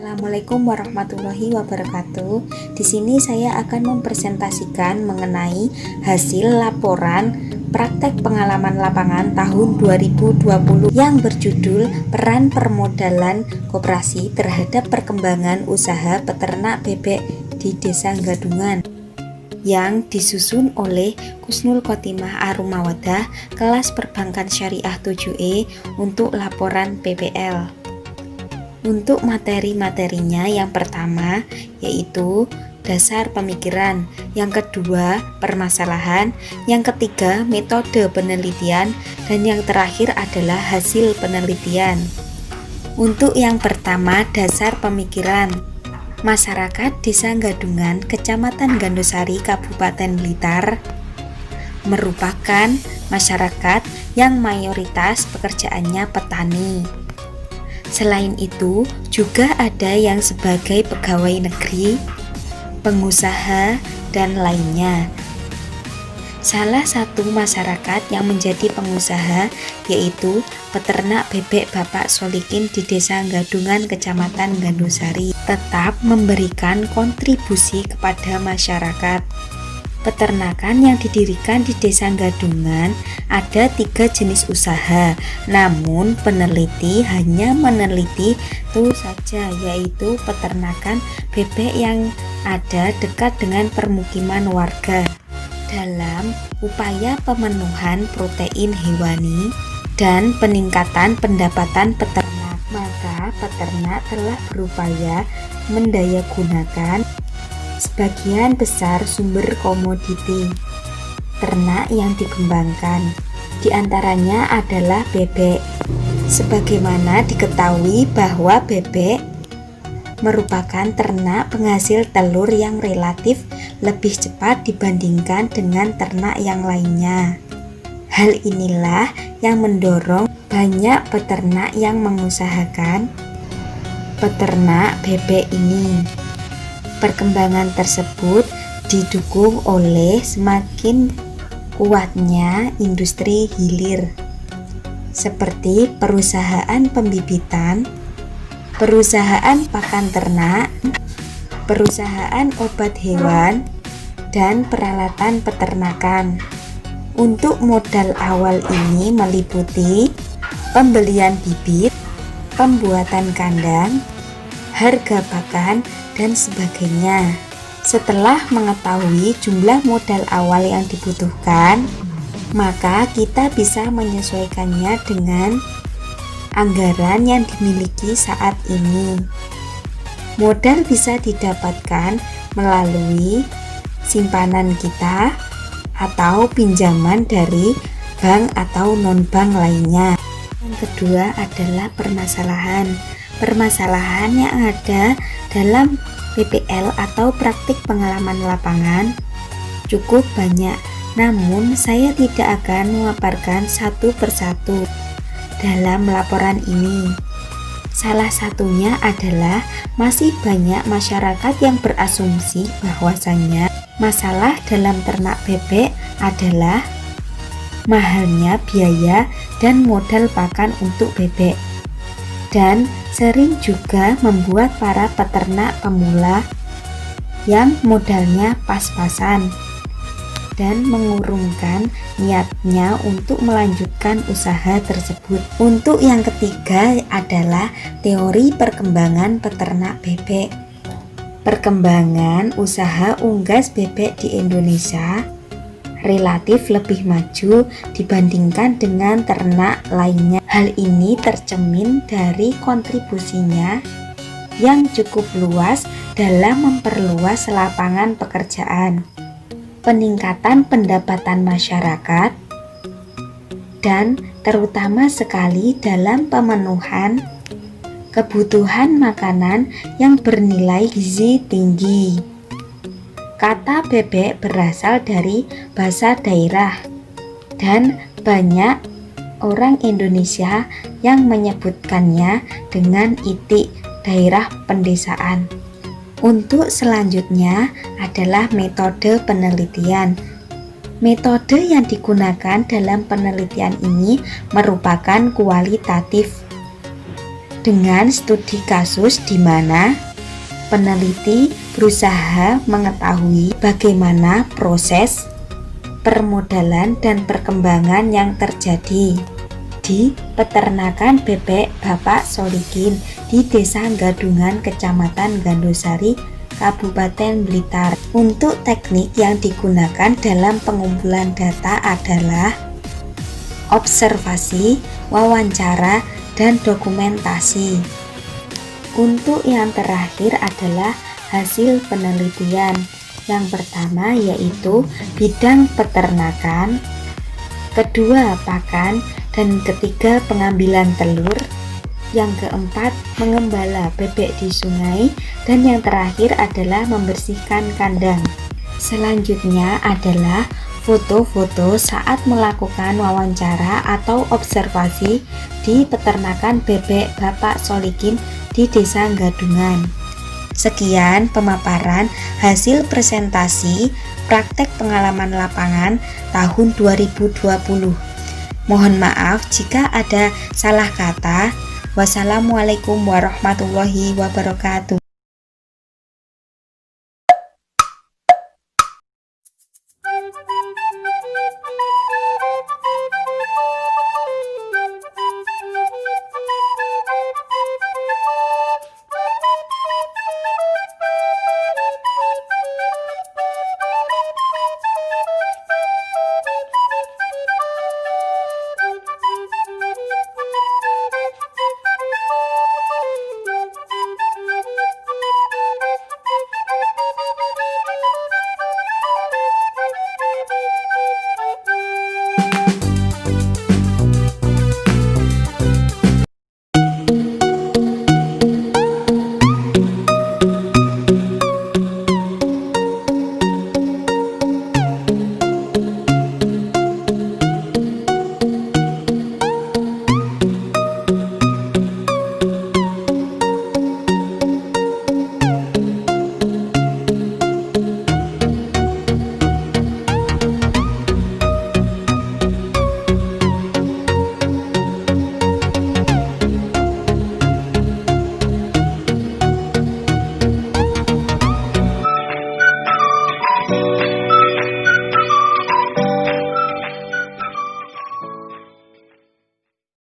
Assalamualaikum warahmatullahi wabarakatuh. Di sini saya akan mempresentasikan mengenai hasil laporan praktek pengalaman lapangan tahun 2020 yang berjudul Peran Permodalan Koperasi terhadap Perkembangan Usaha Peternak Bebek di Desa Gadungan, yang disusun oleh Kusnul Khotimah Arumawadah kelas Perbankan Syariah 7E untuk laporan PPL. Untuk materi-materinya, yang pertama yaitu dasar pemikiran, yang kedua permasalahan, yang ketiga metode penelitian, dan yang terakhir adalah hasil penelitian. Untuk yang pertama, dasar pemikiran. Masyarakat Desa Gadungan, Kecamatan Gandusari, Kabupaten Blitar merupakan masyarakat yang mayoritas pekerjaannya petani. Selain itu, juga ada yang sebagai pegawai negeri, pengusaha, dan lainnya. Salah satu masyarakat yang menjadi pengusaha yaitu peternak bebek Bapak Solikin di Desa Gadungan, Kecamatan Gandusari, tetap memberikan kontribusi kepada masyarakat. Peternakan yang didirikan di Desa Gadungan ada 3 jenis usaha, namun peneliti hanya meneliti itu saja, yaitu peternakan bebek yang ada dekat dengan permukiman warga dalam upaya pemenuhan protein hewani dan peningkatan pendapatan peternak. Maka peternak telah berupaya mendayagunakan sebagian besar sumber komoditi ternak yang dikembangkan, diantaranya adalah bebek. Sebagaimana diketahui bahwa bebek merupakan ternak penghasil telur yang relatif lebih cepat dibandingkan dengan ternak yang lainnya. Hal inilah yang mendorong banyak peternak yang mengusahakan peternak bebek ini. Perkembangan tersebut didukung oleh semakin kuatnya industri hilir seperti perusahaan pembibitan, perusahaan pakan ternak, perusahaan obat hewan, dan peralatan peternakan. Untuk modal awal ini meliputi pembelian bibit, pembuatan kandang, harga pakan, dan sebagainya. Setelah mengetahui jumlah modal awal yang dibutuhkan, maka kita bisa menyesuaikannya dengan anggaran yang dimiliki saat ini. Modal bisa didapatkan melalui simpanan kita atau pinjaman dari bank atau non-bank lainnya. Yang kedua adalah permasalahan. Permasalahan yang ada dalam PPL atau praktik pengalaman lapangan cukup banyak, namun saya tidak akan memaparkan satu persatu dalam laporan ini. Salah satunya adalah masih banyak masyarakat yang berasumsi bahwasannya masalah dalam ternak bebek adalah mahalnya biaya dan modal pakan untuk bebek, dan sering juga membuat para peternak pemula yang modalnya pas-pasan dan mengurungkan niatnya untuk melanjutkan usaha tersebut. Untuk yang ketiga adalah teori perkembangan peternak bebek. Perkembangan usaha unggas bebek di Indonesia relatif lebih maju dibandingkan dengan ternak lainnya. Hal ini tercermin dari kontribusinya yang cukup luas dalam memperluas lapangan pekerjaan, peningkatan pendapatan masyarakat, dan terutama sekali dalam pemenuhan kebutuhan makanan yang bernilai gizi tinggi. Kata bebek berasal dari bahasa daerah, dan banyak orang Indonesia yang menyebutkannya dengan itik, daerah pendesaan. Untuk selanjutnya adalah metode penelitian. Metode yang digunakan dalam penelitian ini merupakan kualitatif. dengan studi kasus di mana peneliti berusaha mengetahui bagaimana proses permodalan dan perkembangan yang terjadi di peternakan bebek Bapak Solikin di Desa Gadungan, Kecamatan Gandosari, Kabupaten Blitar. Untuk teknik yang digunakan dalam pengumpulan data adalah observasi, wawancara, dan dokumentasi. Untuk yang terakhir adalah hasil penelitian. Yang pertama yaitu bidang peternakan, kedua pakan, dan ketiga pengambilan telur, yang keempat mengembala bebek di sungai, dan yang terakhir adalah membersihkan kandang. Selanjutnya adalah foto-foto saat melakukan wawancara atau observasi di peternakan bebek Bapak Solikin di Desa Gadungan. Sekian pemaparan hasil presentasi praktek pengalaman lapangan tahun 2020. Mohon maaf jika ada salah kata. Wassalamualaikum warahmatullahi wabarakatuh.